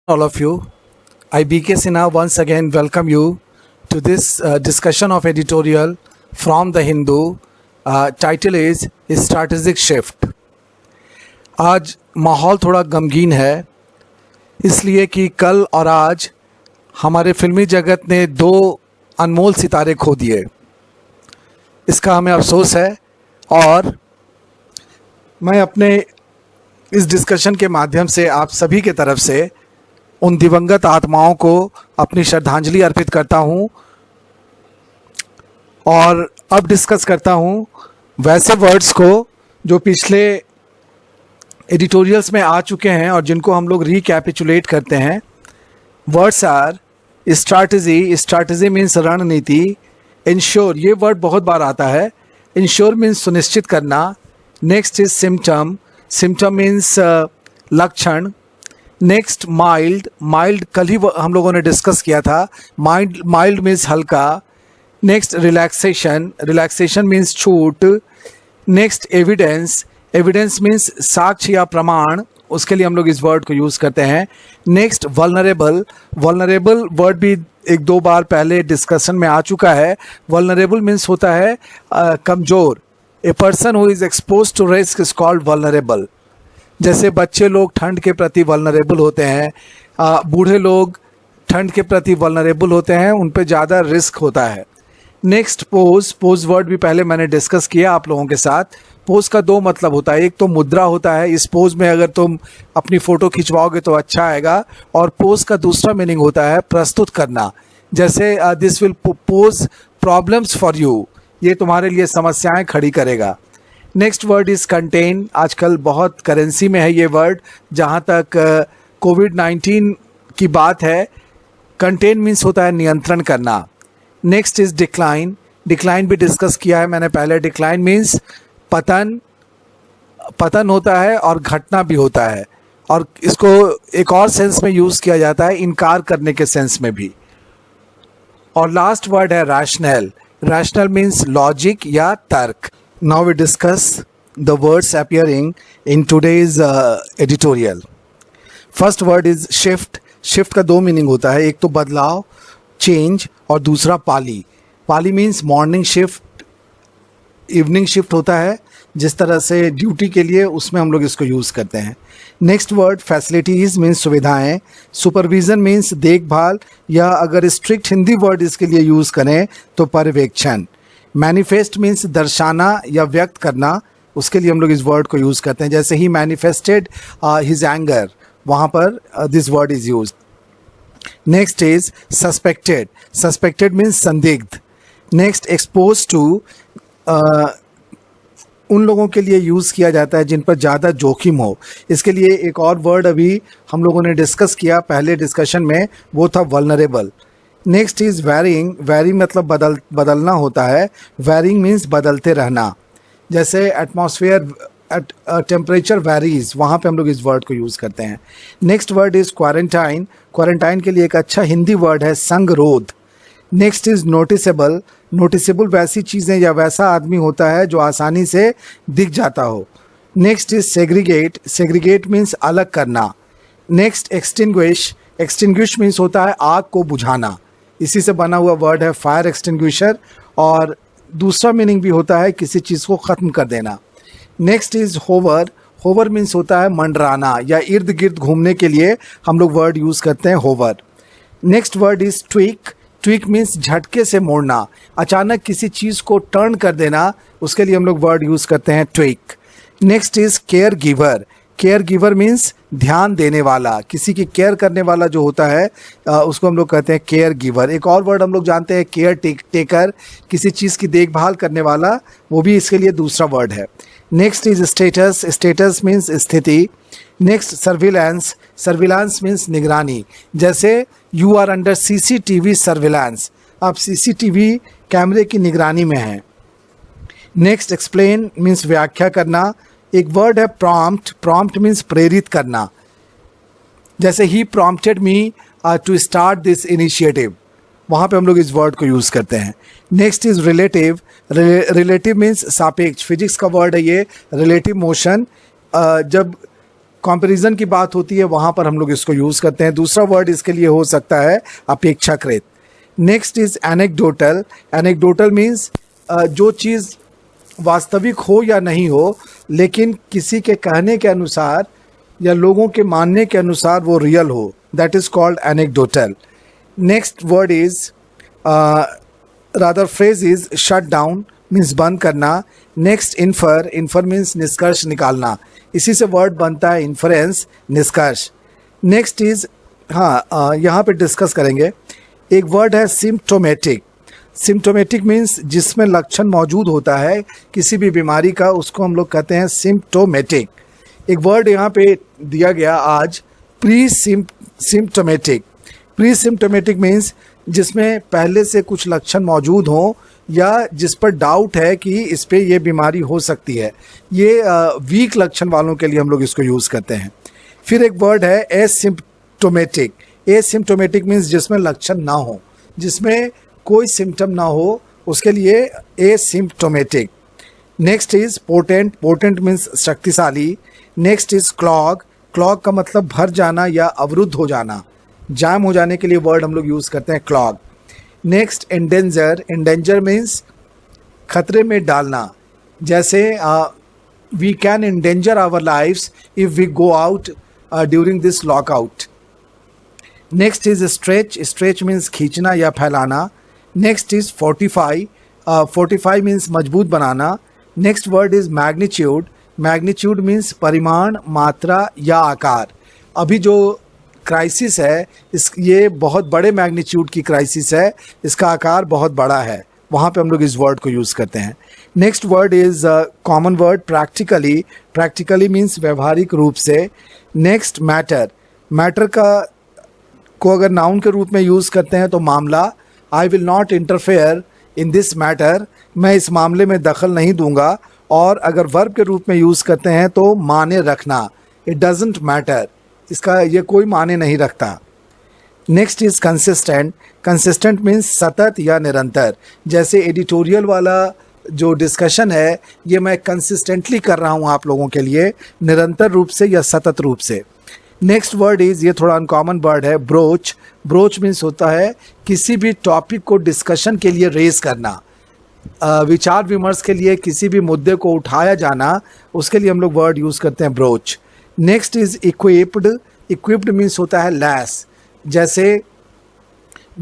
All of you. I, BK Sinha, once again welcome you to this discussion of editorial from The Hindu. Title is Strategic Shift. आज माहौल थोड़ा गमगीन है इसलिए कि कल और आज हमारे फिल्मी जगत ने दो अनमोल सितारे खो दिए। इसका हमें अफसोस है और मैं अपने इस डिस्कशन के माध्यम से आप सभी के तरफ से उन दिवंगत आत्माओं को अपनी श्रद्धांजलि अर्पित करता हूं और अब डिस्कस करता हूं वैसे वर्ड्स को जो पिछले एडिटोरियल्स में आ चुके हैं और जिनको हम लोग रिकैपिचुलेट करते हैं। वर्ड्स आर स्ट्रैटेजी मीन्स रणनीति। इंश्योर, ये वर्ड बहुत बार आता है। इंश्योर मीन्स सुनिश्चित करना। नेक्स्ट इज सिम्टम मीन्स लक्षण। नेक्स्ट माइल्ड कल ही हम लोगों ने डिस्कस किया था। माइल्ड मीन्स हल्का। नेक्स्ट रिलैक्सेशन मीन्स छूट। नेक्स्ट एविडेंस मीन्स साक्ष्य या प्रमाण, उसके लिए हम लोग इस वर्ड को यूज़ करते हैं। नेक्स्ट वल्नरेबल वर्ड भी एक दो बार पहले डिस्कशन में आ चुका है। वल्नरेबल मीन्स होता है कमज़ोर। A person who is expose to risk is called vulnerable. जैसे बच्चे लोग ठंड के प्रति वल्नरेबल होते हैं, बूढ़े लोग ठंड के प्रति वल्नरेबल होते हैं, उन पे ज़्यादा रिस्क होता है। नेक्स्ट पोज वर्ड भी पहले मैंने डिस्कस किया आप लोगों के साथ। पोज का दो मतलब होता है। एक तो मुद्रा होता है, इस पोज में अगर तुम अपनी फ़ोटो खिंचवाओगे तो अच्छा आएगा। और पोज का दूसरा मीनिंग होता है प्रस्तुत करना। जैसे this will pose problems for you, ये तुम्हारे लिए समस्याएं खड़ी करेगा। Next word is contain. आजकल बहुत करेंसी में है ये वर्ड। जहाँ तक कोविड-19 की बात है, कंटेन मीन्स होता है नियंत्रण करना। नेक्स्ट इज़ डिक्लाइन भी डिस्कस किया है मैंने पहले। डिक्लाइन मीन्स पतन होता है और घटना भी होता है, और इसको एक और सेंस में यूज़ किया जाता है, इनकार करने के सेंस में भी। और लास्ट वर्ड है रैशनल मीन्स लॉजिक या तर्क। Now we discuss the words appearing in today's editorial. First word is shift. Shift का दो मीनिंग होता है। एक तो बदलाव, चेंज, और दूसरा पाली। पाली means morning shift, evening shift होता है जिस तरह से ड्यूटी के लिए, उसमें हम लोग इसको यूज़ करते हैं। नेक्स्ट वर्ड फैसिलिटीज़ मीन्स सुविधाएं। सुपरविज़न मीन्स देखभाल, या अगर स्ट्रिक्ट हिंदी वर्ड इसके लिए यूज़ करें तो पर्यवेक्षण। मैनिफेस्ट मीन्स दर्शाना या व्यक्त करना, उसके लिए हम लोग इस वर्ड को यूज़ करते हैं। जैसे ही मैनिफेस्टेड हिज एंगर, वहाँ पर this word is use. Next is suspected means संदिग्ध। नेक्स्ट एक्सपोज टू, उन लोगों के लिए यूज़ किया जाता है जिन पर ज़्यादा जोखिम हो। इसके लिए एक और वर्ड अभी हम लोगों ने डिस्कस किया पहले डिस्कशन में, वो था वल्नरेबल। नेक्स्ट इज़ वैरिंग मतलब बदलना होता है। वैरिंग मीन्स बदलते रहना। जैसे एटमॉस्फेयर टेम्परेचर वैरीज, वहाँ पे हम लोग इस वर्ड को यूज़ करते हैं। नेक्स्ट वर्ड इज़ क्वारंटाइन के लिए एक अच्छा हिंदी वर्ड है संगरोध। नेक्स्ट इज़ नोटिसेबल वैसी चीज़ें या वैसा आदमी होता है जो आसानी से दिख जाता हो। नेक्स्ट इज़ सेग्रीगेट मीन्स अलग करना। नेक्स्ट एक्सटिंग्विश मीन्स होता है आग को बुझाना। इसी से बना हुआ वर्ड है फायर एक्सटिंग्विशर, और दूसरा मीनिंग भी होता है किसी चीज़ को ख़त्म कर देना। नेक्स्ट इज़ होवर मीन्स होता है मंडराना या इर्द गिर्द घूमने के लिए हम लोग वर्ड यूज़ करते हैं hover. Next word is tweak means झटके से मोड़ना, अचानक किसी चीज़ को टर्न कर देना, उसके लिए हम लोग वर्ड यूज़ करते हैं tweak. Next is care giver means ध्यान देने वाला, किसी की केयर करने वाला जो होता है उसको हम लोग कहते हैं केयर गिवर। एक और वर्ड हम लोग जानते हैं केयर टेकर, किसी चीज़ की देखभाल करने वाला, वो भी इसके लिए दूसरा वर्ड है। नेक्स्ट इज स्टेटस मीन्स स्थिति। नेक्स्ट सर्विलांस मीन्स निगरानी। जैसे you are under CCTV surveillance, आप CCTV कैमरे की निगरानी में हैं। नेक्स्ट एक्सप्लेन मीन्स व्याख्या करना। एक वर्ड है प्रॉम्प्ट मीन्स प्रेरित करना। जैसे ही prompted me to start this initiative, वहाँ पे हम लोग इस वर्ड को यूज़ करते हैं। नेक्स्ट इज रिलेटिव मीन्स सापेक्ष, फिजिक्स का वर्ड है ये। रिलेटिव मोशन, जब कंपैरिजन की बात होती है वहाँ पर हम लोग इसको यूज़ करते हैं। दूसरा वर्ड इसके लिए हो सकता है अपेक्षाकृत। Next is anecdotal. Anecdotal means जो चीज़ वास्तविक हो या नहीं हो, लेकिन किसी के कहने के अनुसार या लोगों के मानने के अनुसार वो रियल हो, that is called anecdotal. Next word is rather phrase is shut down, means बंद करना। Next infer. इन्फर मीन्स निष्कर्ष निकालना, इसी से वर्ड बनता है इन्फरेंस, निष्कर्ष। नेक्स्ट इज यहाँ पे डिस्कस करेंगे। एक वर्ड है सिम्प्टोमेटिक। सिम्प्टोमेटिक मीन्स जिसमें लक्षण मौजूद होता है किसी भी बीमारी का, उसको हम लोग कहते हैं सिम्प्टोमेटिक। एक वर्ड यहाँ पे दिया गया आज, pre symptomatic. Pre symptomatic means जिसमें पहले से कुछ लक्षण मौजूद हों या जिस पर डाउट है कि इस पे ये बीमारी हो सकती है। ये वीक लक्षण वालों के लिए हम लोग इसको यूज़ करते हैं। फिर एक वर्ड है एसिम्प्टोमेटिक। एसिम्प्टोमेटिक मीन्स जिसमें लक्षण ना हो, जिसमें कोई सिम्टम ना हो, उसके लिए asymptomatic. Next is potent. Potent means शक्तिशाली। Next is clog. क्लॉग का मतलब भर जाना या अवरुद्ध हो जाना, जाम हो जाने के लिए वर्ड हम लोग यूज़ करते हैं clog. Next endanger. Endanger means खतरे में डालना, जैसे we can endanger our lifes if we go out during this lockout. Next is stretch. Stretch means खींचना या फैलाना। Next is fortify. Fortify means मजबूत बनाना। Next word is magnitude. Magnitude means परिमाण, मात्रा या आकार। अभी जो क्राइसिस है ये बहुत बड़े मैग्नीट्यूड की क्राइसिस है, इसका आकार बहुत बड़ा है, वहाँ पे हम लोग इस वर्ड को यूज़ करते हैं। Next word is common word practically. Practically means व्यवहारिक रूप से। Next matter. मैटर को अगर नाउन के रूप में यूज़ करते हैं तो मामला। I will not interfere in this matter, मैं इस मामले में दखल नहीं दूंगा। और अगर वर्ब के रूप में यूज़ करते हैं तो माने रखना, इट डजेंट मैटर, इसका ये कोई माने नहीं रखता। Next is consistent. Consistent means सतत या निरंतर, जैसे एडिटोरियल वाला जो डिस्कशन है ये मैं कंसिस्टेंटली कर रहा हूँ आप लोगों के लिए, निरंतर रूप से या सतत रूप से। नेक्स्ट वर्ड इज़, ये थोड़ा अनकॉमन वर्ड है, ब्रोच। ब्रोच मीन्स होता है किसी भी टॉपिक को डिस्कशन के लिए रेज करना, विचार विमर्श के लिए किसी भी मुद्दे को उठाया जाना, उसके लिए हम लोग वर्ड यूज़ करते हैं brooch. Next is equipped. Equipped means होता है लैस, जैसे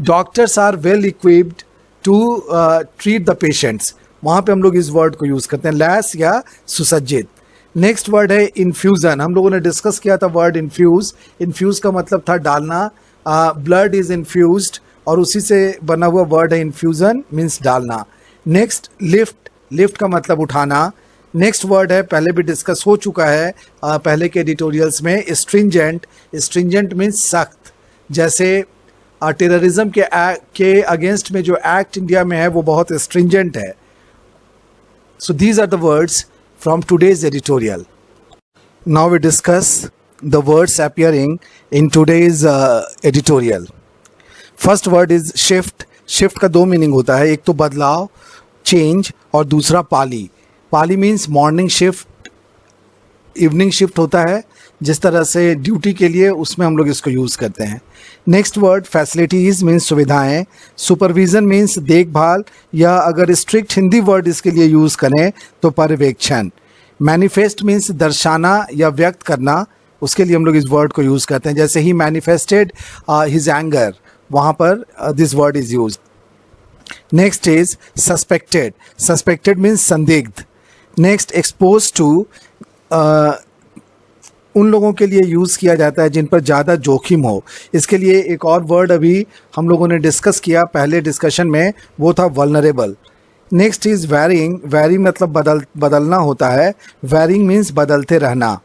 doctors are well equipped to treat the patients, वहाँ पे हम लोग इस वर्ड को यूज़ करते हैं, लैस या सुसज्जित। नेक्स्ट वर्ड है इन्फ्यूज़न। हम लोगों ने डिस्कस किया था वर्ड इन्फ्यूज़। इन्फ्यूज़ का मतलब था डालना, ब्लड इज़ इन्फ्यूज्ड, और उसी से बना हुआ वर्ड है इन्फ्यूज़न, मीन्स डालना। Next lift. लिफ्ट का मतलब उठाना। नेक्स्ट वर्ड है, पहले भी डिस्कस हो चुका है पहले के एडिटोरियल्स में, स्ट्रिंजेंट। स्ट्रिंजेंट मीन्स सख्त, जैसे टेररिज्म के अगेंस्ट में जो एक्ट इंडिया में है वो बहुत स्ट्रिंजेंट है। So these are the words from today's editorial. Now we discuss the words appearing in today's editorial. First word is shift. Shift का दो मीनिंग होता है, एक तो बदलाव, चेंज, और दूसरा पाली। पाली means morning shift, evening shift होता है जिस तरह से ड्यूटी के लिए, उसमें हम लोग इसको यूज़ करते हैं। नेक्स्ट वर्ड फैसिलिटीज़ मीन्स सुविधाएं। सुपरविज़न मीन्स देखभाल, या अगर स्ट्रिक्ट हिंदी वर्ड इसके लिए यूज़ करें तो पर्यवेक्षण। मैनिफेस्ट मीन्स दर्शाना या व्यक्त करना, उसके लिए हम लोग इस वर्ड को यूज़ करते हैं, जैसे ही मैनिफेस्टेड हिज एंगर, वहाँ पर this word is use. Next is suspected. Suspected means संदिग्ध। नेक्स्ट एक्सपोज टू, उन लोगों के लिए यूज़ किया जाता है जिन पर ज़्यादा जोखिम हो। इसके लिए एक और वर्ड अभी हम लोगों ने डिस्कस किया पहले डिस्कशन में, वो था vulnerable. Next is varying. Varying मतलब बदलना होता है, वैरिंग मीन्स बदलते रहना,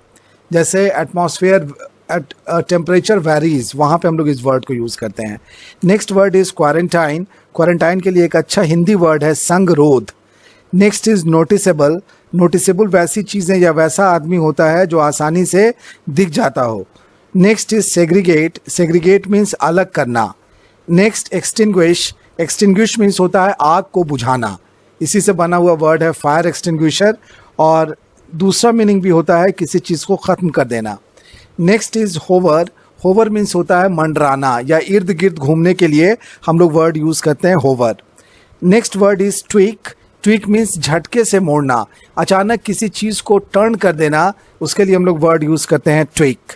जैसे एटमॉस्फेयर टेम्परेचर वैरीज, वहाँ पे हम लोग इस वर्ड को यूज़ करते हैं। Next word is quarantine. Quarantine के लिए एक अच्छा हिंदी वर्ड है संगरोध। Next is noticeable. नोटिसेबल वैसी चीज़ें या वैसा आदमी होता है जो आसानी से दिख जाता हो। Next is segregate. Segregate means अलग करना। Next extinguish. एक्सटिंग्विश मीन्स होता है आग को बुझाना, इसी से बना हुआ वर्ड है फायर एक्सटिंग्विशर, और दूसरा मीनिंग भी होता है किसी चीज़ को ख़त्म कर देना। Next is hover. Hover means होता है मंडराना या इर्द गिर्द घूमने के लिए हम लोग वर्ड यूज़ करते हैं hover. Next word is tweak. Tweak means झटके से मोड़ना, अचानक किसी चीज़ को टर्न कर देना, उसके लिए हम लोग वर्ड यूज़ करते हैं tweak.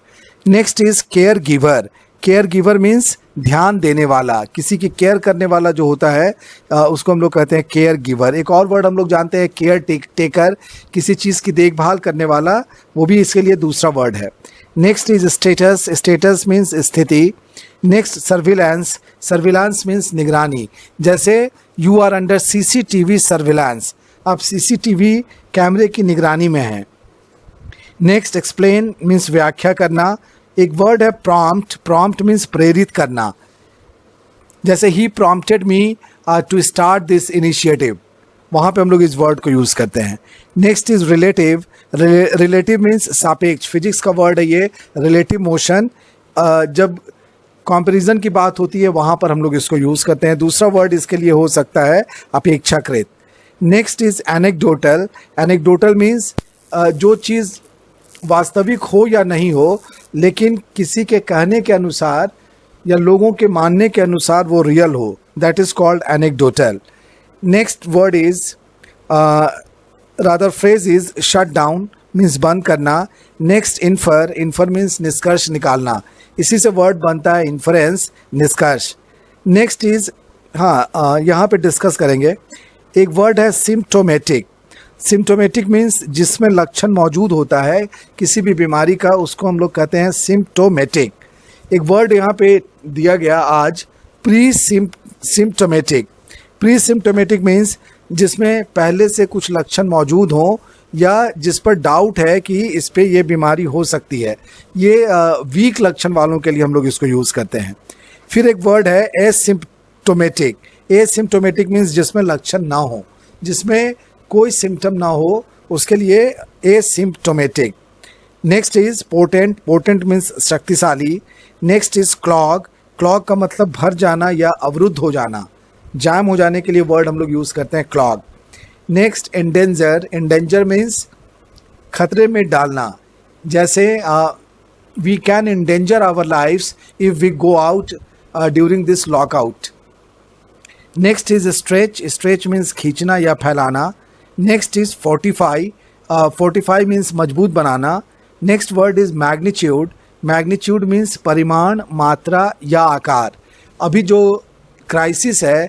Next is care giver. Care giver means ध्यान देने वाला, किसी की केयर करने वाला जो होता है उसको हम लोग कहते हैं केयर गिवर। एक और वर्ड हम लोग जानते हैं केयर टेकर, किसी चीज़ की देखभाल करने वाला, वो भी इसके लिए दूसरा वर्ड है। Next is status. Status means स्थिति। Next surveillance. सर्विलांस मीन्स निगरानी, जैसे you are under CCTV surveillance, आप CCTV कैमरे की निगरानी में हैं। नेक्स्ट एक्सप्लेन मीन्स व्याख्या करना। एक वर्ड है प्रॉम्प्ट। प्रॉम्प्ट मीन्स प्रेरित करना, जैसे ही prompted me to start this initiative, वहाँ पे हम लोग इस वर्ड को यूज़ करते हैं। Next is relative. Relative means सापेक्ष, फिजिक्स का वर्ड है ये, रिलेटिव मोशन। जब कंपैरिजन की बात होती है वहाँ पर हम लोग इसको यूज़ करते हैं। दूसरा वर्ड इसके लिए हो सकता है अपेक्षाकृत। Next is anecdotal. Anecdotal means जो चीज़ वास्तविक हो या नहीं हो, लेकिन किसी के कहने के अनुसार या लोगों के मानने के अनुसार वो रियल हो, that is called anecdotal. Next word is rather phrase is shut down, means बंद करना। Next infer. इन्फर मीन्स निष्कर्ष निकालना, इसी से वर्ड बनता है इन्फरेंस, निष्कर्ष। नेक्स्ट इज यहाँ पे डिस्कस करेंगे, एक वर्ड है सिम्प्टोमेटिक। सिम्प्टोमेटिक मीन्स जिसमें लक्षण मौजूद होता है किसी भी बीमारी का, उसको हम लोग कहते हैं सिम्प्टोमेटिक। एक वर्ड यहाँ पे दिया गया आज, pre symptomatic. Pre symptomatic means जिसमें पहले से कुछ लक्षण मौजूद हों या जिस पर डाउट है कि इस पे ये बीमारी हो सकती है, ये वीक लक्षण वालों के लिए हम लोग इसको यूज़ करते हैं। फिर एक वर्ड है एसिम्प्टोमेटिक। एसिम्प्टोमेटिक मीन्स जिसमें लक्षण ना हो, जिसमें कोई सिम्टम ना हो, उसके लिए asymptomatic. Next is potent. Potent means शक्तिशाली। Next is clog. क्लॉग का मतलब भर जाना या अवरुद्ध हो जाना, जाम हो जाने के लिए वर्ड हम लोग यूज़ करते हैं clog. Next endanger. Endanger means खतरे में डालना, जैसे we can endanger our lifes if we go out during this lockout. Next is stretch. Stretch means खींचना या फैलाना। Next is fortify. Fortify means मजबूत बनाना। Next word is magnitude. Magnitude means परिमाण, मात्रा या आकार। अभी जो क्राइसिस है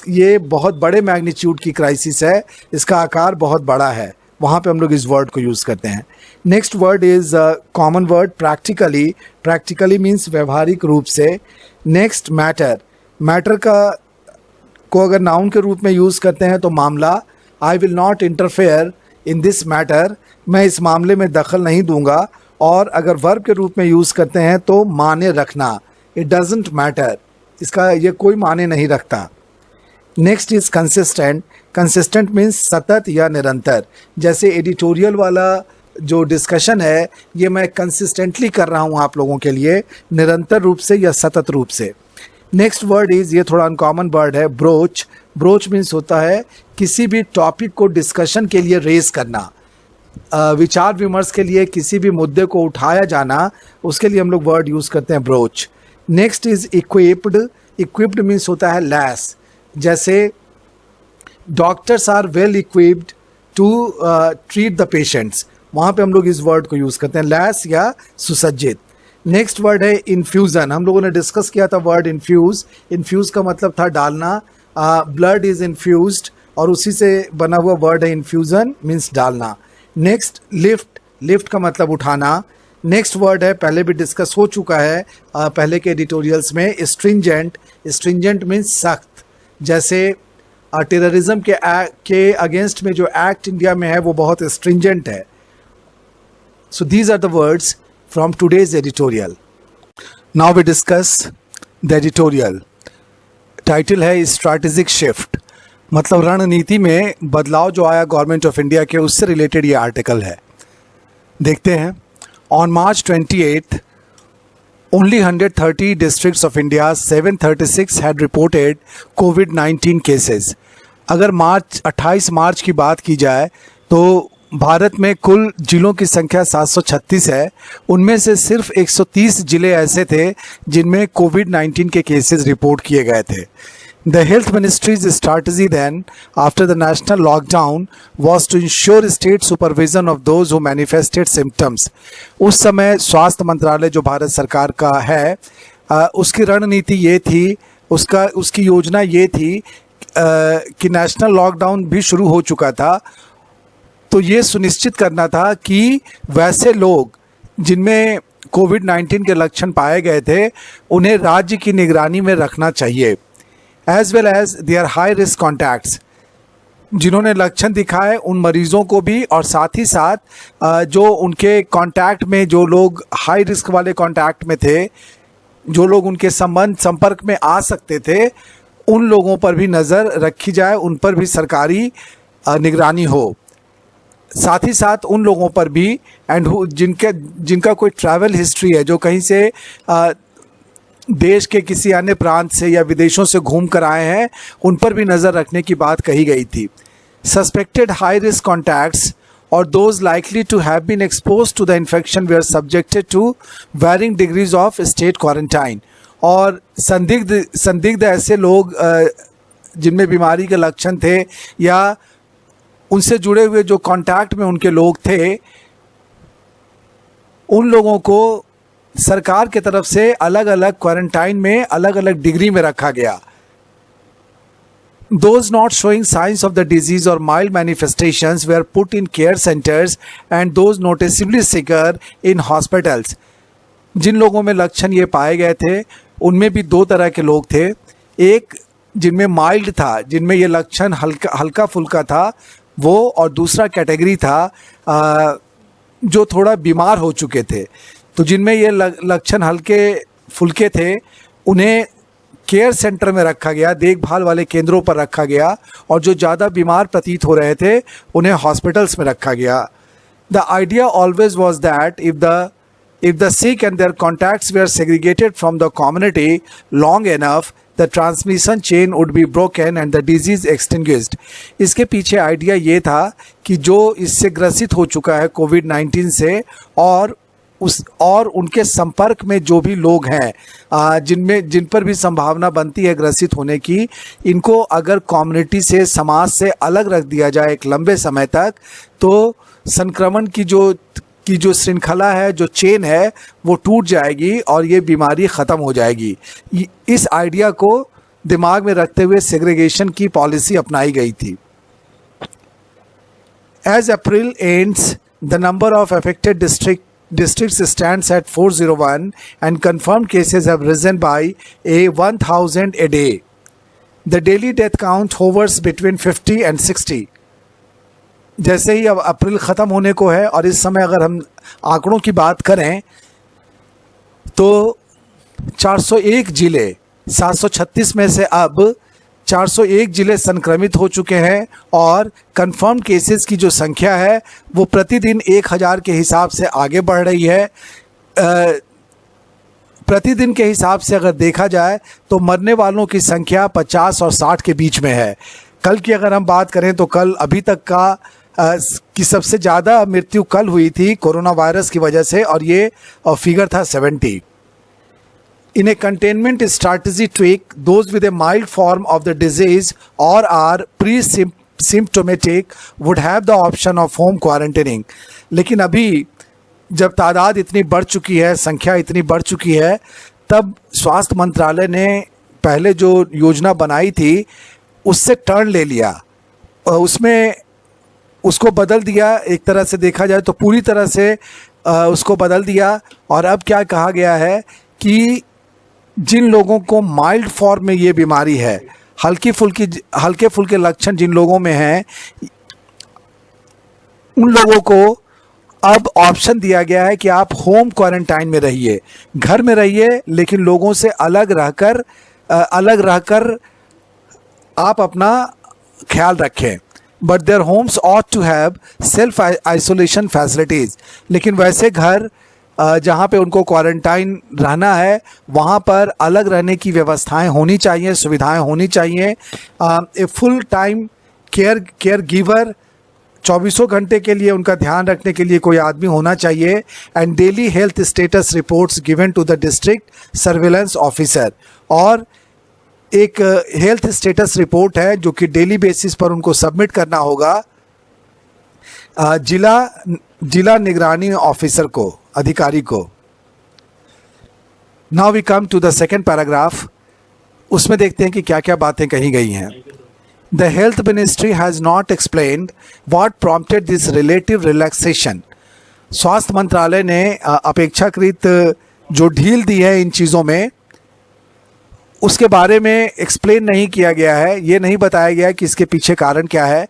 ये बहुत बड़े मैग्नीट्यूड की क्राइसिस है, इसका आकार बहुत बड़ा है, वहाँ पे हम लोग इस वर्ड को यूज़ करते हैं। Next word is common word practically. Practically means व्यवहारिक रूप से। Next matter. मैटर को अगर नाउन के रूप में यूज़ करते हैं तो मामला, I will not interfere in this matter, मैं इस मामले में दखल नहीं दूंगा। और अगर वर्ब के रूप में यूज़ करते हैं तो माने रखना, इट डजेंट मैटर, इसका ये कोई माने नहीं रखता। Next is consistent. Consistent means सतत या निरंतर, जैसे एडिटोरियल वाला जो डिस्कशन है ये मैं कंसिस्टेंटली कर रहा हूँ आप लोगों के लिए, निरंतर रूप से या सतत रूप से। नेक्स्ट वर्ड इज़, ये थोड़ा अनकॉमन वर्ड है, ब्रोच। ब्रोच मीन्स होता है किसी भी टॉपिक को डिस्कशन के लिए रेज करना, विचार विमर्श के लिए किसी भी मुद्दे को उठाया जाना, उसके लिए हम लोग वर्ड यूज़ करते हैं brooch. Next is equipped. Equipped means होता है लैस, जैसे doctors are well equipped to treat the patients, वहाँ पे हम लोग इस वर्ड को यूज़ करते हैं, लैस या सुसज्जित। नेक्स्ट वर्ड है इन्फ्यूज़न। हम लोगों ने डिस्कस किया था वर्ड इन्फ्यूज़। इन्फ्यूज़ का मतलब था डालना, ब्लड इज़ इन्फ्यूज्ड, और उसी से बना हुआ वर्ड है इन्फ्यूज़न, मीन्स डालना। Next lift. लिफ्ट का मतलब उठाना। नेक्स्ट वर्ड है, पहले भी डिस्कस हो चुका है पहले के एडिटोरियल्स में, स्ट्रिंजेंट। स्ट्रिंजेंट मीन्स सख्त, जैसे टेररिज्म के अगेंस्ट में जो एक्ट इंडिया में है वो बहुत स्ट्रिंजेंट है। So these are the words from today's editorial. Now we discuss the editorial. Title है स्ट्रैटेजिक शिफ्ट, मतलब रणनीति में बदलाव जो आया गवर्नमेंट ऑफ इंडिया के, उससे रिलेटेड ये आर्टिकल है। देखते हैं। On March 28, only 130 districts of India, 736 had reported COVID-19 cases. अगर 28 मार्च की बात की जाए तो भारत में कुल जिलों की संख्या 736 है। उनमें से सिर्फ 130 जिले ऐसे थे जिनमें कोविड-19 के केसेस रिपोर्ट किए गए थे। The Health Ministry's strategy then, after the national lockdown, was to ensure state supervision of those who manifested symptoms. उस समय स्वास्थ्य मंत्रालय जो भारत सरकार का है, उसकी रणनीति ये थी, उसकी योजना ये थी कि नेशनल लॉकडाउन भी शुरू हो चुका था, तो ये सुनिश्चित करना था कि वैसे लोग जिनमें कोविड-19 के लक्षण पाए गए थे उन्हें राज्य की निगरानी में रखना चाहिए, as well as their high risk contacts, जिन्होंने लक्षण दिखाए उन मरीजों को भी, और साथ ही साथ जो उनके कॉन्टैक्ट में जो लोग हाई रिस्क वाले कॉन्टैक्ट में थे, जो लोग उनके संपर्क में आ सकते थे, उन लोगों पर भी नज़र रखी जाए, उन पर भी सरकारी निगरानी हो। साथ ही साथ उन लोगों पर भी जिनका कोई ट्रैवल हिस्ट्री है, जो कहीं से देश के किसी अन्य प्रांत से या विदेशों से घूम कर आए हैं, उन पर भी नज़र रखने की बात कही गई थी। सस्पेक्टेड हाई रिस्क कॉन्टैक्ट्स और those likely to have been expose to the infection were subjected to varying degrees of state quarantine. और संदिग्ध ऐसे लोग जिनमें बीमारी के लक्षण थे या उनसे जुड़े हुए जो कॉन्टैक्ट में उनके लोग थे, उन लोगों को सरकार की तरफ से अलग अलग क्वारंटाइन में अलग अलग डिग्री में रखा गया। Those not showing signs of the disease or mild manifestations were put in care centers and those noticeably sicker in hospitals. जिन लोगों में लक्षण ये पाए गए थे उनमें भी दो तरह के लोग थे, एक जिनमें माइल्ड था, जिनमें ये लक्षण हल्का फुल्का था वो, और दूसरा कैटेगरी था जो थोड़ा बीमार हो चुके थे। तो जिनमें ये लक्षण हल्के फुल्के थे उन्हें केयर सेंटर में रखा गया, देखभाल वाले केंद्रों पर रखा गया, और जो ज़्यादा बीमार प्रतीत हो रहे थे उन्हें हॉस्पिटल्स में रखा गया। The idea always was that if the sick and their contacts were segregated from the community long enough, the transmission chain would be broken and the disease extinguished. इसके पीछे आइडिया ये था कि जो इससे ग्रसित हो चुका है कोविड-19 से और उनके संपर्क में जो भी लोग हैं जिन पर भी संभावना बनती है ग्रसित होने की, इनको अगर कम्युनिटी से, समाज से अलग रख दिया जाए एक लंबे समय तक, तो संक्रमण की जो श्रृंखला है, जो चेन है, वो टूट जाएगी और ये बीमारी ख़त्म हो जाएगी। इस आइडिया को दिमाग में रखते हुए सेग्रीगेशन की पॉलिसी अपनाई गई थी। As April ends, the number of affected districts stands at 401 and confirmed cases have risen by 1,000 a day. The daily death count hovers between 50 and 60. जैसे ही अब अप्रैल ख़त्म होने को है और इस समय अगर हम आंकड़ों की बात करें तो 401 जिले, 736 में से अब 401 जिले संक्रमित हो चुके हैं और कंफर्म केसेस की जो संख्या है वो प्रतिदिन 1000 के हिसाब से आगे बढ़ रही है। प्रतिदिन के हिसाब से अगर देखा जाए तो मरने वालों की संख्या 50 और 60 के बीच में है। कल की अगर हम बात करें तो कल अभी तक की सबसे ज़्यादा मृत्यु कल हुई थी कोरोना वायरस की वजह से, और ये फिगर था 70। In a containment strategy tweak, those with a mild form of the disease or are pre-symptomatic would have the option of home quarantining. लेकिन अभी जब तादाद इतनी बढ़ चुकी है, संख्या इतनी बढ़ चुकी है, तब स्वास्थ्य मंत्रालय ने पहले जो योजना बनाई थी उससे टर्न ले लिया, उसमें उसको बदल दिया। एक तरह से देखा जाए तो पूरी तरह से उसको बदल दिया, और अब क्या कहा गया है कि जिन लोगों को माइल्ड फॉर्म में ये बीमारी है, हल्के फुल्के लक्षण जिन लोगों में हैं, उन लोगों को अब ऑप्शन दिया गया है कि आप होम क्वारंटाइन में रहिए, घर में रहिए, लेकिन लोगों से अलग रहकर आप अपना ख्याल रखें। But their homes ought to have self isolation facilities. लेकिन वैसे घर जहाँ पे उनको क्वारंटाइन रहना है वहाँ पर अलग रहने की व्यवस्थाएं होनी चाहिए, सुविधाएं होनी चाहिए। A full time care giver 24 घंटे के लिए उनका ध्यान रखने के लिए कोई आदमी होना चाहिए। And daily health status reports given to the district surveillance officer, और एक हेल्थ स्टेटस रिपोर्ट है जो कि डेली बेसिस पर उनको सबमिट करना होगा जिला निगरानी ऑफिसर को, अधिकारी को। Now we come to the second paragraph. उसमें देखते हैं कि क्या क्या बातें कही गई हैं। The health ministry has not explained what prompted this relative relaxation. स्वास्थ्य मंत्रालय ने अपेक्षाकृत जो ढील दी है इन चीज़ों में, उसके बारे में एक्सप्लेन नहीं किया गया है, ये नहीं बताया गया कि इसके पीछे कारण क्या है।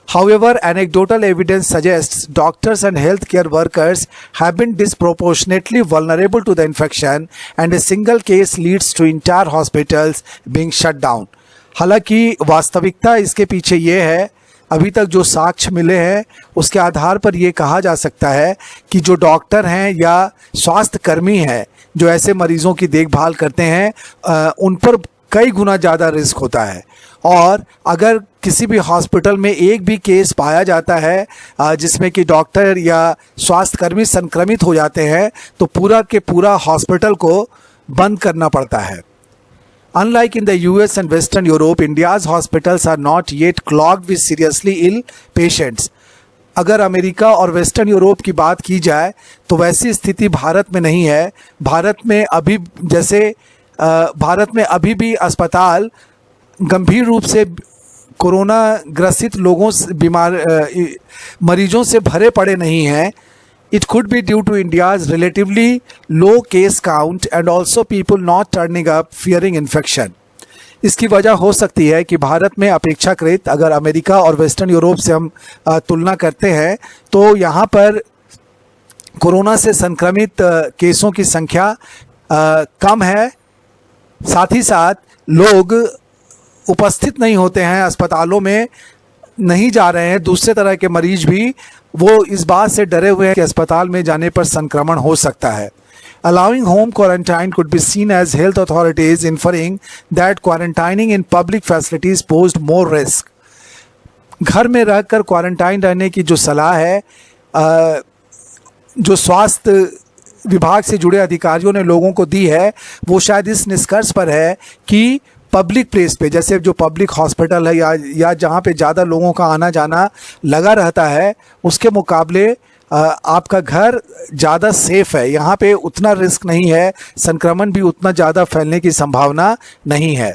However, anecdotal evidence suggests doctors and healthcare workers have been disproportionately vulnerable to the infection, and a single case leads to entire hospitals being shut down. हालांकि वास्तविकता इसके पीछे ये है, अभी तक जो साक्ष्य मिले हैं उसके आधार पर ये कहा जा सकता है कि जो डॉक्टर हैं या स्वास्थ्य कर्मी हैं जो ऐसे मरीजों की देखभाल करते हैं उन पर कई गुना ज़्यादा रिस्क होता है। और अगर किसी भी हॉस्पिटल में एक भी केस पाया जाता है जिसमें कि डॉक्टर या स्वास्थ्यकर्मी संक्रमित हो जाते हैं तो पूरा के पूरा हॉस्पिटल को बंद करना पड़ता है। Unlike in the US and Western Europe, India's hospitals are not yet clogged with seriously ill patients. अगर अमेरिका और वेस्टर्न यूरोप की बात की जाए तो वैसी स्थिति भारत में नहीं है। भारत में अभी भी अस्पताल गंभीर रूप से कोरोना ग्रसित लोगों से मरीजों से भरे पड़े नहीं हैं। It could be due to India's relatively low case count and also people not turning up fearing infection. इसकी वजह हो सकती है कि भारत में अपेक्षाकृत अगर अमेरिका और वेस्टर्न यूरोप से हम तुलना करते हैं तो यहाँ पर कोरोना से संक्रमित केसों की संख्या कम है। साथ ही साथ लोग उपस्थित नहीं होते हैं, अस्पतालों में नहीं जा रहे हैं। दूसरे तरह के मरीज भी वो इस बात से डरे हुए हैं कि अस्पताल में जाने पर संक्रमण हो सकता है। Allowing home quarantine could be seen as health authorities inferring that quarantining in public facilities posed more risk. घर में रहकर क्वारंटाइन रहने की जो सलाह है जो स्वास्थ्य विभाग से जुड़े अधिकारियों ने लोगों को दी है वो शायद इस निष्कर्ष पर है कि पब्लिक प्लेस पे, जैसे जो पब्लिक हॉस्पिटल है या जहाँ पे ज़्यादा लोगों का आना जाना लगा रहता है, उसके मुकाबले आपका घर ज़्यादा सेफ है। यहाँ पे उतना रिस्क नहीं है, संक्रमण भी उतना ज़्यादा फैलने की संभावना नहीं है।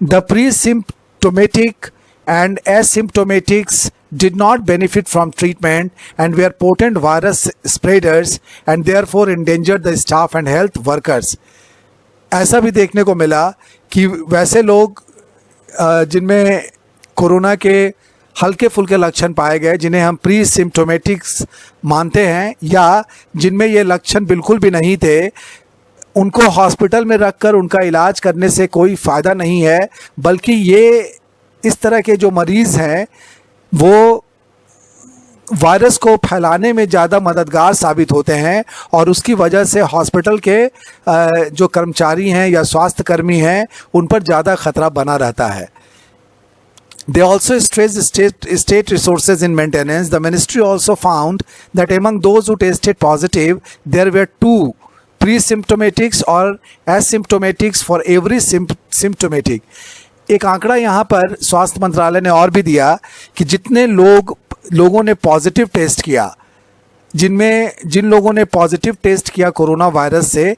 The pre symptomatic and asymptomatics did not benefit from treatment and were potent virus spreaders and therefore endangered the staff and health workers. ऐसा भी देखने को मिला कि वैसे लोग जिनमें कोरोना के हल्के फुल्के लक्षण पाए गए, जिन्हें हम प्री सिम्प्टोमेटिक्स मानते हैं या जिनमें ये लक्षण बिल्कुल भी नहीं थे, उनको हॉस्पिटल में रखकर उनका इलाज करने से कोई फ़ायदा नहीं है, बल्कि ये इस तरह के जो मरीज़ हैं वो वायरस को फैलाने में ज़्यादा मददगार साबित होते हैं और उसकी वजह से हॉस्पिटल के जो कर्मचारी हैं या स्वास्थ्यकर्मी हैं उन पर ज़्यादा खतरा बना रहता है। They also stressed state resources in maintenance. The ministry also found that among those who tested positive, there were 2 pre-symptomatics और asymptomatics for every symptomatic. एक आंकड़ा यहाँ पर स्वास्थ्य मंत्रालय ने और भी दिया कि जितने लोगों ने पॉजिटिव टेस्ट किया, जिन लोगों ने पॉजिटिव टेस्ट किया कोरोना वायरस से,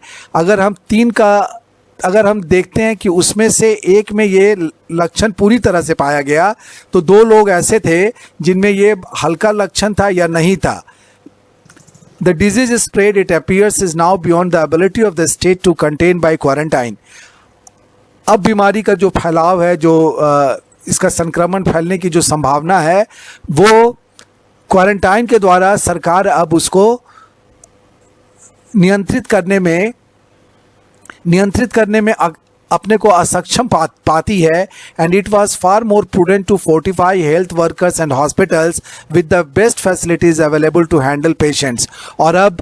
अगर हम देखते हैं कि उसमें से एक में ये लक्षण पूरी तरह से पाया गया तो 2 लोग ऐसे थे जिनमें ये हल्का लक्षण था या नहीं था। The disease spread, it appears, is now beyond the ability of the state to contain by quarantine. अब बीमारी का जो फैलाव है, जो इसका संक्रमण फैलने की जो संभावना है, वो क्वारंटाइन के द्वारा सरकार अब उसको नियंत्रित करने में अपने को असक्षम पाती है। And it was far more prudent to fortify health workers and hospitals with the best facilities available to handle patients. और अब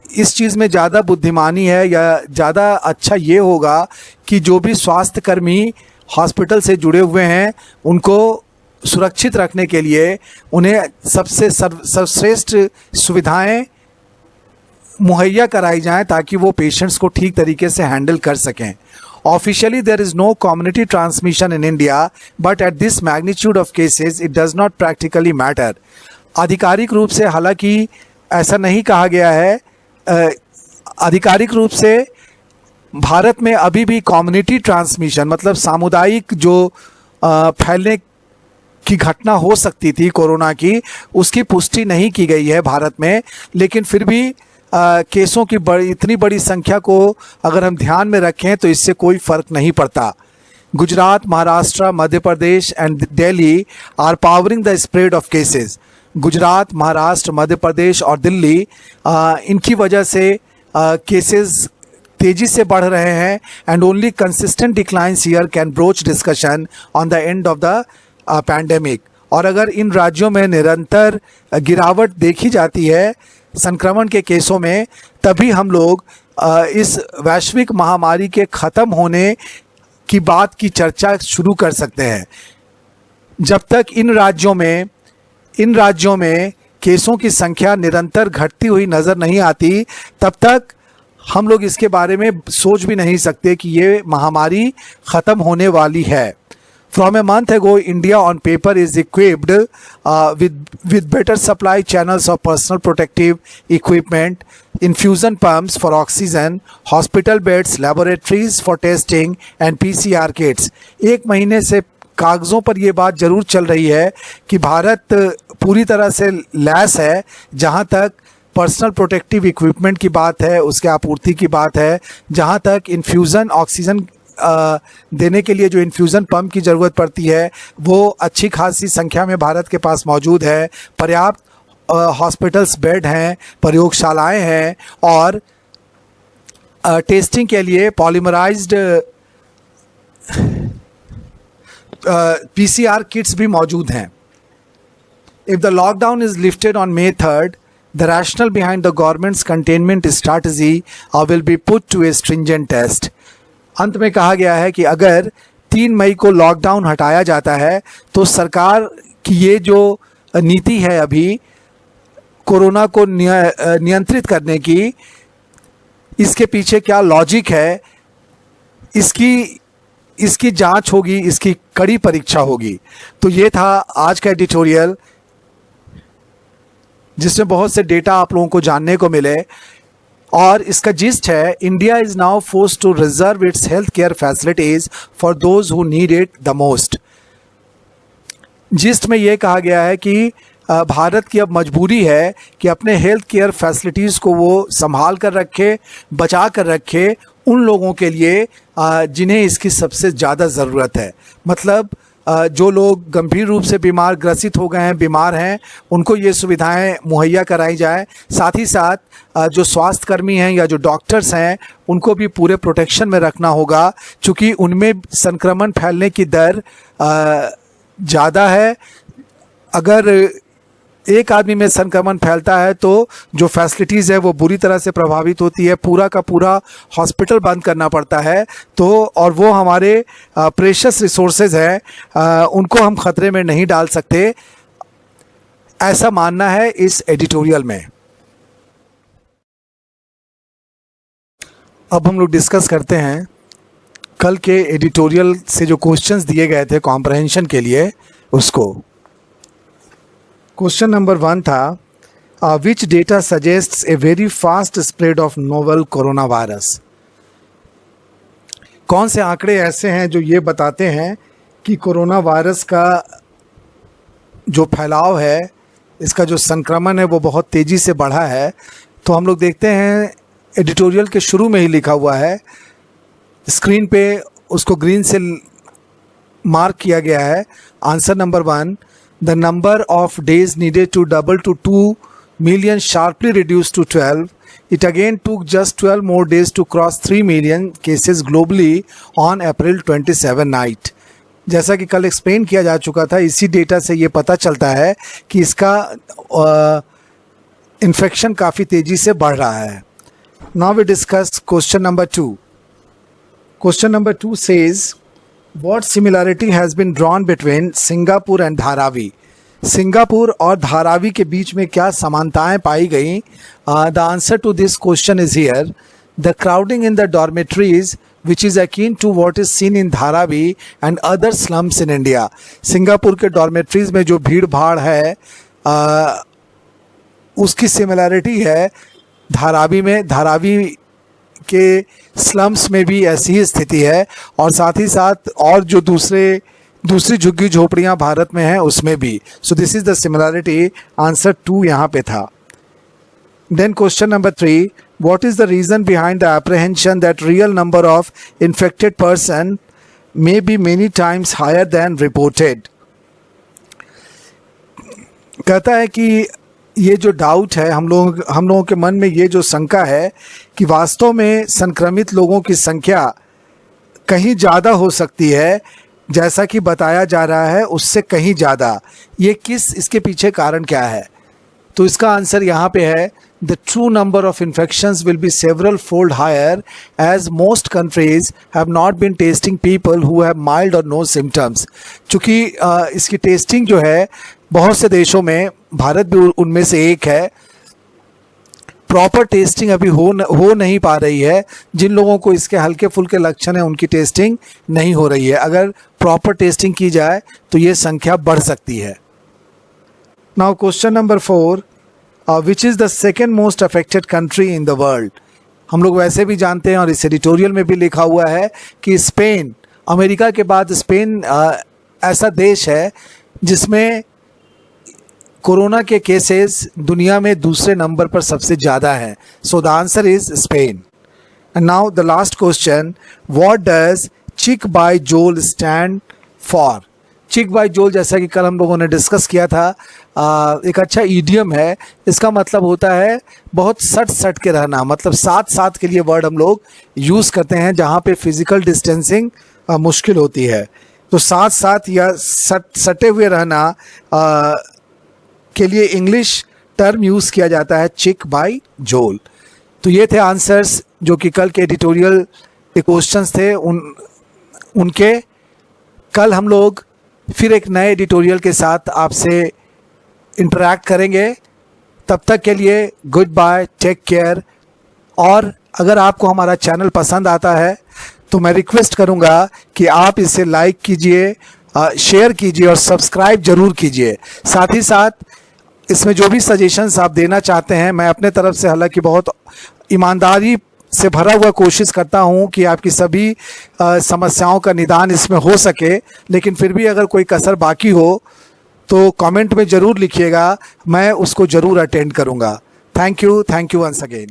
इस चीज़ में ज़्यादा बुद्धिमानी है या ज़्यादा अच्छा ये होगा कि जो भी स्वास्थ्यकर्मी हॉस्पिटल से जुड़े हुए हैं उनको सुरक्षित रखने के लिए उन्हें सबसे सर्वश्रेष्ठ सुविधाएं मुहैया कराई जाएं ताकि वो पेशेंट्स को ठीक तरीके से हैंडल कर सकें। Officially there is no community transmission in India, but at this magnitude of cases it does not practically matter. आधिकारिक रूप से हालांकि ऐसा नहीं कहा गया है, आधिकारिक रूप से भारत में अभी भी कम्युनिटी ट्रांसमिशन मतलब सामुदायिक जो फैलने की घटना हो सकती थी कोरोना की, उसकी पुष्टि नहीं की गई है भारत में। लेकिन फिर भी केसों की इतनी बड़ी संख्या को अगर हम ध्यान में रखें तो इससे कोई फ़र्क नहीं पड़ता। Gujarat, Maharashtra, Madhya Pradesh and Delhi are powering the spread of cases. Gujarat, Maharashtra, Madhya Pradesh और दिल्ली इनकी वजह से केसेस तेज़ी से बढ़ रहे हैं and only consistent declines here can broach discussion on the end of the pandemic. और अगर इन राज्यों में निरंतर गिरावट देखी जाती है संक्रमण के केसों में, तभी हम लोग इस वैश्विक महामारी के ख़त्म होने की बात की चर्चा शुरू कर सकते हैं। जब तक इन राज्यों में केसों की संख्या निरंतर घटती हुई नज़र नहीं आती, तब तक हम लोग इसके बारे में सोच भी नहीं सकते कि ये महामारी ख़त्म होने वाली है। From a month ago, India on paper is equipped with better supply channels of personal protective equipment, infusion pumps for oxygen, hospital beds, laboratories for testing and PCR kits. एक महीने से कागज़ों पर ये बात ज़रूर चल रही है कि भारत पूरी तरह से लैस है जहाँ तक पर्सनल प्रोटेक्टिव इक्विपमेंट की बात है, उसके आपूर्ति की बात है, जहाँ तक इन्फ्यूज़न ऑक्सीजन देने के लिए जो इन्फ्यूज़न पंप की ज़रूरत पड़ती है वो अच्छी खासी संख्या में भारत के पास मौजूद है। पर्याप्त हॉस्पिटल्स बेड हैं, प्रयोगशालाएं हैं और टेस्टिंग के लिए पॉलीमराइज्ड PCR किट्स भी मौजूद हैं। If the lockdown is lifted on May 3rd, the rationale behind the government's containment strategy will be put to a stringent test. अंत में कहा गया है कि अगर 3 मई को लॉकडाउन हटाया जाता है तो सरकार की ये जो नीति है अभी कोरोना को नियंत्रित करने की, इसके पीछे क्या लॉजिक है, इसकी जांच होगी, इसकी कड़ी परीक्षा होगी। तो ये था आज का एडिटोरियल जिसमें बहुत से डेटा आप लोगों को जानने को मिले और इसका जिस्ट है India is now forced to reserve its health care facilities for those who need it the most. Gist में ये कहा गया है कि भारत की अब मजबूरी है कि अपने हेल्थ केयर फैसिलिटीज़ को वो संभाल कर रखे, बचा कर रखे उन लोगों के लिए जिन्हें इसकी सबसे ज़्यादा ज़रूरत है। मतलब जो लोग गंभीर रूप से ग्रसित हो गए हैं, बीमार हैं, उनको ये सुविधाएं मुहैया कराई जाए। साथ ही साथ जो स्वास्थ्यकर्मी हैं या जो डॉक्टर्स हैं उनको भी पूरे प्रोटेक्शन में रखना होगा, क्योंकि उनमें संक्रमण फैलने की दर ज़्यादा है। अगर एक आदमी में संक्रमण फैलता है तो जो फैसिलिटीज़ है वो बुरी तरह से प्रभावित होती है, पूरा का पूरा हॉस्पिटल बंद करना पड़ता है। तो और वो हमारे प्रेशियस रिसोर्सेज हैं, उनको हम ख़तरे में नहीं डाल सकते, ऐसा मानना है इस एडिटोरियल में। अब हम लोग डिस्कस करते हैं कल के एडिटोरियल से जो क्वेश्चंस दिए गए थे कॉम्प्रहेंशन के लिए उसको। क्वेश्चन नंबर 1 था which data suggests a very fast spread of novel corona virus. कौन से आंकड़े ऐसे हैं जो ये बताते हैं कि कोरोना वायरस का जो फैलाव है, इसका जो संक्रमण है वो बहुत तेज़ी से बढ़ा है। तो हम लोग देखते हैं एडिटोरियल के शुरू में ही लिखा हुआ है, स्क्रीन पे उसको ग्रीन से मार्क किया गया है। Answer number 1, the number of days needed to double to 2 million sharply reduced to 12. It again took just 12 more days to cross 3 million cases globally on April 27 night. जैसा कि कल explain किया जा चुका था, इसी डेटा से ये पता चलता है कि इसका इन्फेक्शन काफ़ी तेज़ी से बढ़ रहा है। Now we discuss question number 2. Question number 2 says What similarity has been drawn between Singapore and Dharavi? Singapore और धारावी के बीच में क्या समानताएं पाई गई? The answer to this question is here. The crowding in the dormitories which is akin to what is seen in Dharavi and other slums in India. Singapore के dormitories में जो भीड़ भाड़ है उसकी सिमिलैरिटी है धारावी में. धारावी के स्लम्स में भी ऐसी ही स्थिति है और साथ ही साथ और जो दूसरी झुग्गी झोपड़ियाँ भारत में हैं उसमें भी. So this is the similarity. Answer 2 यहाँ पे था. Then question number 3, what is the reason behind the apprehension that real number of infected person may be many times higher than reported? कहता है कि ये जो डाउट है हम लोगों के मन में ये जो शंका है कि वास्तव में संक्रमित लोगों की संख्या कहीं ज़्यादा हो सकती है जैसा कि बताया जा रहा है उससे कहीं ज़्यादा. ये इसके पीछे कारण क्या है? तो इसका आंसर यहाँ पे है the true number of infections will be several fold higher as most countries have not been testing people who have mild or no symptoms. चूँकि इसकी टेस्टिंग जो है बहुत से देशों में, भारत भी उनमें से एक है, प्रॉपर टेस्टिंग अभी हो नहीं पा रही है. जिन लोगों को इसके हल्के फुल्के लक्षण हैं उनकी टेस्टिंग नहीं हो रही है. अगर प्रॉपर टेस्टिंग की जाए तो ये संख्या बढ़ सकती है. Now question number 4, which is the second most affected country in the world? हम लोग वैसे भी जानते हैं और इस एडिटोरियल में भी लिखा हुआ है कि स्पेन, अमेरिका के बाद स्पेन ऐसा देश है जिसमें कोरोना के केसेस दुनिया में दूसरे नंबर पर सबसे ज़्यादा हैं. So the answer is Spain. And now the last question, what does चिक बाय जोल स्टैंड फॉर? चिक बाय जोल जैसा कि कल हम लोगों ने डिस्कस किया था, एक अच्छा ईडियम है. इसका मतलब होता है बहुत सट के रहना, मतलब साथ के लिए वर्ड हम लोग यूज़ करते हैं जहाँ पे फिजिकल डिस्टेंसिंग मुश्किल होती है. तो साथ या सटे हुए रहना के लिए इंग्लिश टर्म यूज़ किया जाता है चिक बाय जोल. तो ये थे आंसर्स जो कि कल के एडिटोरियल क्वेश्चंस थे. उनके कल हम लोग फिर एक नए एडिटोरियल के साथ आपसे इंटरैक्ट करेंगे. तब तक के लिए गुड बाय, टेक केयर. और अगर आपको हमारा चैनल पसंद आता है तो मैं रिक्वेस्ट करूंगा कि आप इसे लाइक कीजिए, शेयर कीजिए और सब्सक्राइब ज़रूर कीजिए. साथ ही साथ इसमें जो भी सजेशंस आप देना चाहते हैं, मैं अपने तरफ से हालांकि बहुत ईमानदारी से भरा हुआ कोशिश करता हूं कि आपकी सभी समस्याओं का निदान इसमें हो सके. लेकिन फिर भी अगर कोई कसर बाकी हो तो कमेंट में ज़रूर लिखिएगा, मैं उसको ज़रूर अटेंड करूंगा. Thank you once again.